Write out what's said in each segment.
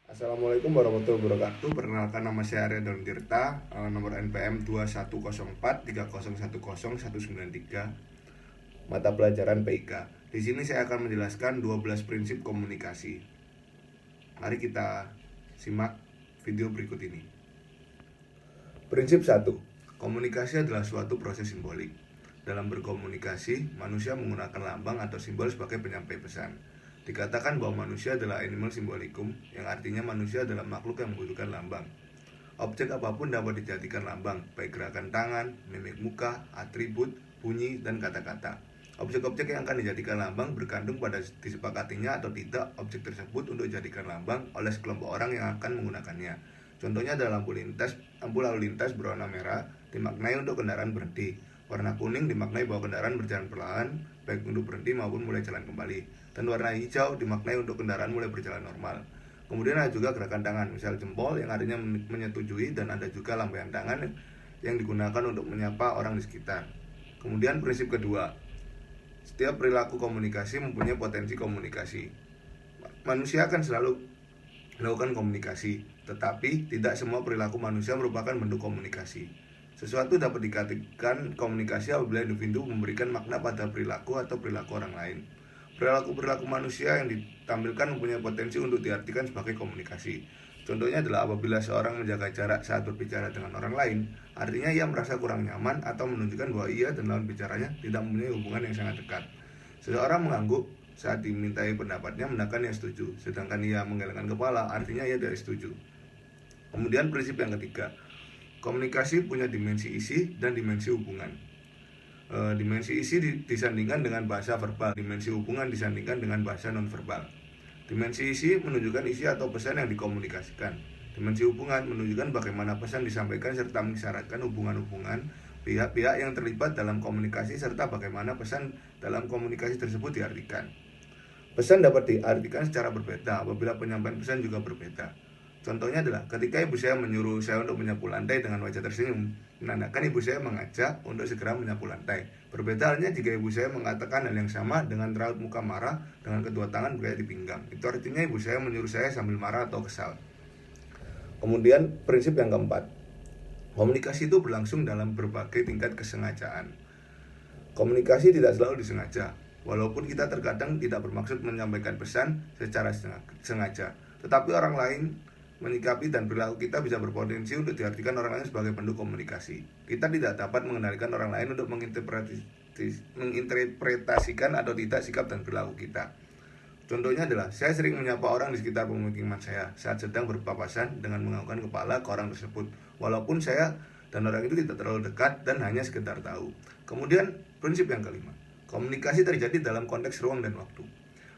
Assalamualaikum warahmatullahi wabarakatuh. Perkenalkan, nama saya Arya Daun Tirta, nomor NPM 210430101993, mata pelajaran PIK. Di sini saya akan menjelaskan 12 prinsip komunikasi. Mari kita simak video berikut ini. Prinsip 1. Komunikasi adalah suatu proses simbolik. Dalam berkomunikasi, manusia menggunakan lambang atau simbol sebagai penyampai pesan. Dikatakan bahwa manusia adalah animal symbolikum, yang artinya manusia adalah makhluk yang membutuhkan lambang. Objek apapun dapat dijadikan lambang, baik gerakan tangan, mimik muka, atribut, bunyi, dan kata-kata. Objek-objek yang akan dijadikan lambang bergantung pada disepakatinya atau tidak objek tersebut untuk dijadikan lambang oleh sekelompok orang yang akan menggunakannya. Contohnya adalah lampu lalu lintas berwarna merah dimaknai untuk kendaraan berhenti. Warna kuning dimaknai bahwa kendaraan berjalan perlahan, baik untuk berhenti maupun mulai jalan kembali. Dan warna hijau dimaknai untuk kendaraan mulai berjalan normal. Kemudian ada juga gerakan tangan, misal jempol yang artinya menyetujui, dan ada juga lambaian tangan yang digunakan untuk menyapa orang di sekitar. Kemudian prinsip kedua, setiap perilaku komunikasi mempunyai potensi komunikasi. Manusia akan selalu melakukan komunikasi, tetapi tidak semua perilaku manusia merupakan bentuk komunikasi. Sesuatu dapat dikatakan komunikasi apabila individu memberikan makna pada perilaku atau perilaku orang lain. Perilaku-perilaku manusia yang ditampilkan mempunyai potensi untuk diartikan sebagai komunikasi. Contohnya adalah apabila seorang menjaga jarak saat berbicara dengan orang lain, artinya ia merasa kurang nyaman atau menunjukkan bahwa ia dan lawan bicaranya tidak mempunyai hubungan yang sangat dekat. Seseorang mengangguk saat dimintai pendapatnya, menandakan ia setuju, sedangkan ia menggelengkan kepala, artinya ia tidak setuju. Kemudian prinsip yang ketiga, komunikasi punya dimensi isi dan dimensi hubungan. Dimensi isi disandingkan dengan bahasa verbal, dimensi hubungan disandingkan dengan bahasa nonverbal. Dimensi isi menunjukkan isi atau pesan yang dikomunikasikan. Dimensi hubungan menunjukkan bagaimana pesan disampaikan serta mengisyaratkan hubungan-hubungan pihak-pihak yang terlibat dalam komunikasi serta bagaimana pesan dalam komunikasi tersebut diartikan. Pesan dapat diartikan secara berbeda apabila penyampaian pesan juga berbeda. Contohnya adalah ketika ibu saya menyuruh saya untuk menyapu lantai dengan wajah tersenyum, menandakan ibu saya mengajak untuk segera menyapu lantai. Berbeda halnya jika ibu saya mengatakan hal yang sama dengan raut muka marah dengan kedua tangan berada di pinggang. Itu artinya ibu saya menyuruh saya sambil marah atau kesal. Kemudian prinsip yang keempat, komunikasi itu berlangsung dalam berbagai tingkat kesengajaan. Komunikasi tidak selalu disengaja, walaupun kita terkadang tidak bermaksud menyampaikan pesan secara sengaja, tetapi orang lain menyikapi dan perilaku kita bisa berpotensi untuk diartikan orang lain sebagai bentuk komunikasi. Kita tidak dapat mengendalikan orang lain untuk menginterpretasikan atau tidak sikap dan perilaku kita. Contohnya adalah, saya sering menyapa orang di sekitar pemukiman saya saat sedang berpapasan dengan menganggukkan kepala ke orang tersebut, walaupun saya dan orang itu tidak terlalu dekat dan hanya sekedar tahu. Kemudian prinsip yang kelima, komunikasi terjadi dalam konteks ruang dan waktu.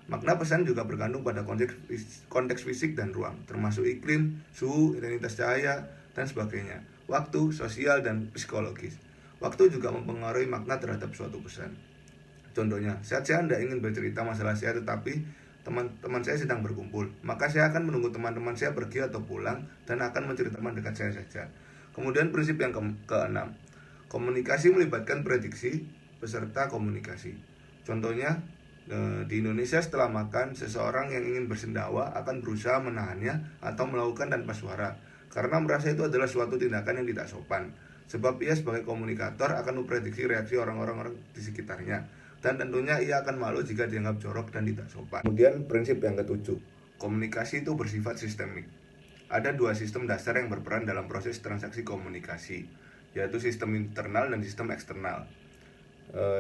Makna pesan juga bergantung pada konteks fisik dan ruang, termasuk iklim, suhu, intensitas cahaya, dan sebagainya. Waktu, sosial, dan psikologis. Waktu juga mempengaruhi makna terhadap suatu pesan. Contohnya, saat saya tidak ingin bercerita masalah saya tetapi teman-teman saya sedang berkumpul, maka saya akan menunggu teman-teman saya pergi atau pulang dan akan menceritakan teman dekat saya saja. Kemudian prinsip yang keenam, komunikasi melibatkan prediksi peserta komunikasi. Contohnya, di Indonesia setelah makan, seseorang yang ingin bersendawa akan berusaha menahannya atau melakukan tanpa suara, karena merasa itu adalah suatu tindakan yang tidak sopan. Sebab ia sebagai komunikator akan memprediksi reaksi orang-orang di sekitarnya, dan tentunya ia akan malu jika dianggap jorok dan tidak sopan. Kemudian prinsip yang ketujuh, komunikasi itu bersifat sistemik. Ada dua sistem dasar yang berperan dalam proses transaksi komunikasi, yaitu sistem internal dan sistem eksternal.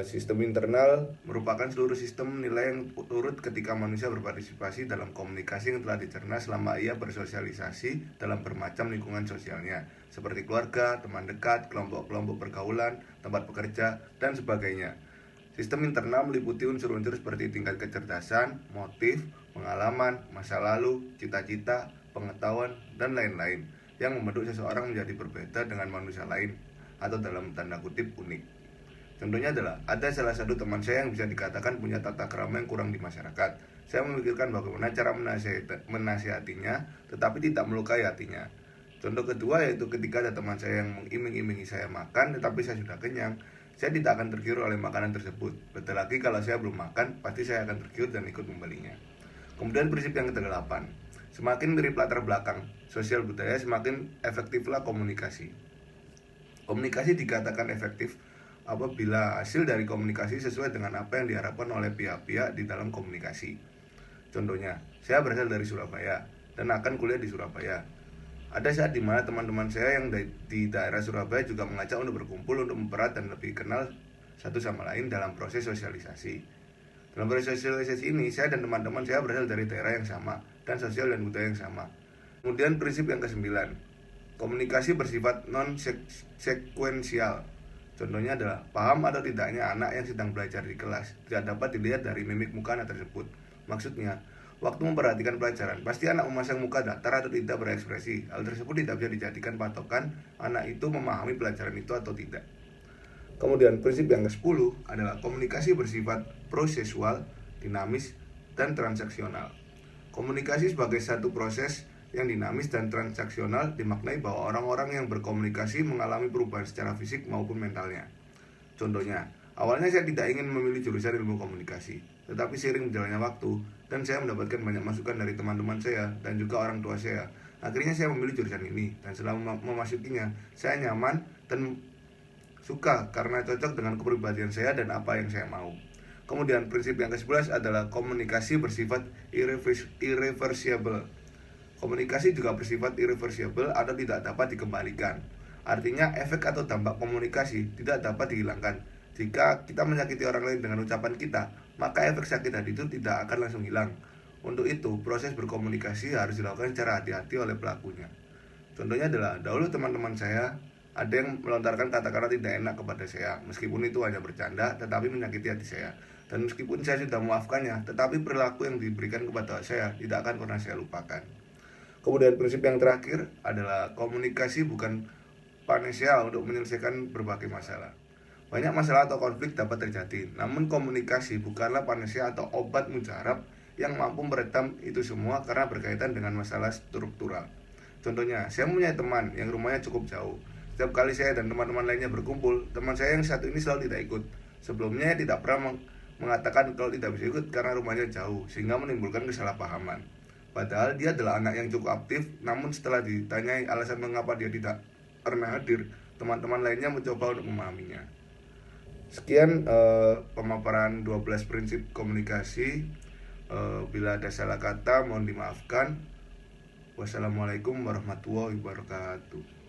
Sistem internal merupakan seluruh sistem nilai yang turut ketika manusia berpartisipasi dalam komunikasi yang telah dicerna selama ia bersosialisasi dalam bermacam lingkungan sosialnya, seperti keluarga, teman dekat, kelompok-kelompok pergaulan, tempat bekerja, dan sebagainya. Sistem internal meliputi unsur-unsur seperti tingkat kecerdasan, motif, pengalaman, masa lalu, cita-cita, pengetahuan, dan lain-lain, yang membentuk seseorang menjadi berbeda dengan manusia lain, atau dalam tanda kutip unik. Contohnya adalah, ada salah satu teman saya yang bisa dikatakan punya tata krama yang kurang di masyarakat. Saya memikirkan bagaimana cara menasihatinya, tetapi tidak melukai hatinya. Contoh kedua yaitu ketika ada teman saya yang mengiming-imingi saya makan, tetapi saya sudah kenyang. Saya tidak akan tergiur oleh makanan tersebut. Betul lagi kalau saya belum makan, pasti saya akan tergiur dan ikut membelinya. Kemudian prinsip yang ke-8, Semakin mirip latar belakang sosial budaya, semakin efektiflah komunikasi. Komunikasi dikatakan efektif apabila hasil dari komunikasi sesuai dengan apa yang diharapkan oleh pihak-pihak di dalam komunikasi. Contohnya, saya berasal dari Surabaya dan akan kuliah di Surabaya. Ada saat dimana teman-teman saya yang di daerah Surabaya juga mengajak untuk berkumpul untuk mempererat dan lebih kenal satu sama lain dalam proses sosialisasi. Dalam proses sosialisasi ini, saya dan teman-teman saya berasal dari daerah yang sama dan sosial dan budaya yang sama. Kemudian prinsip yang ke-9, komunikasi bersifat non-sekuensial. Contohnya adalah, paham atau tidaknya anak yang sedang belajar di kelas tidak dapat dilihat dari mimik muka anak tersebut. Maksudnya, waktu memperhatikan pelajaran, pasti anak memasang muka datar atau tidak berekspresi. Hal tersebut tidak bisa dijadikan patokan anak itu memahami pelajaran itu atau tidak. Kemudian prinsip yang ke-10 adalah komunikasi bersifat prosesual, dinamis, dan transaksional. Komunikasi sebagai satu proses yang dinamis dan transaksional dimaknai bahwa orang-orang yang berkomunikasi mengalami perubahan secara fisik maupun mentalnya. Contohnya, awalnya saya tidak ingin memilih jurusan ilmu komunikasi, tetapi seiring berjalannya waktu dan saya mendapatkan banyak masukan dari teman-teman saya dan juga orang tua saya, akhirnya saya memilih jurusan ini dan setelah memasukinya, saya nyaman dan suka karena cocok dengan kepribadian saya dan apa yang saya mau. Kemudian prinsip yang ke-11 adalah komunikasi bersifat irreversible. Komunikasi juga bersifat irreversible atau tidak dapat dikembalikan. Artinya efek atau dampak komunikasi tidak dapat dihilangkan. Jika kita menyakiti orang lain dengan ucapan kita, maka efek sakit hati itu tidak akan langsung hilang. Untuk itu, proses berkomunikasi harus dilakukan secara hati-hati oleh pelakunya. Contohnya adalah, dahulu teman-teman saya ada yang melontarkan kata-kata tidak enak kepada saya, meskipun itu hanya bercanda, tetapi menyakiti hati saya. Dan meskipun saya sudah memaafkannya, tetapi perilaku yang diberikan kepada saya tidak akan pernah saya lupakan. Kemudian prinsip yang terakhir adalah komunikasi bukan panacea untuk menyelesaikan berbagai masalah. Banyak masalah atau konflik dapat terjadi, namun komunikasi bukanlah panacea atau obat mujarab yang mampu meredam itu semua karena berkaitan dengan masalah struktural. Contohnya, saya punya teman yang rumahnya cukup jauh. Setiap kali saya dan teman-teman lainnya berkumpul, teman saya yang satu ini selalu tidak ikut. Sebelumnya tidak pernah mengatakan kalau tidak bisa ikut karena rumahnya jauh, sehingga menimbulkan kesalahpahaman. Padahal dia adalah anak yang cukup aktif, namun setelah ditanyai alasan mengapa dia tidak pernah hadir, teman-teman lainnya mencoba untuk memahaminya. Sekian pemaparan 12 prinsip komunikasi. Bila ada salah kata mohon dimaafkan. Wassalamualaikum warahmatullahi wabarakatuh.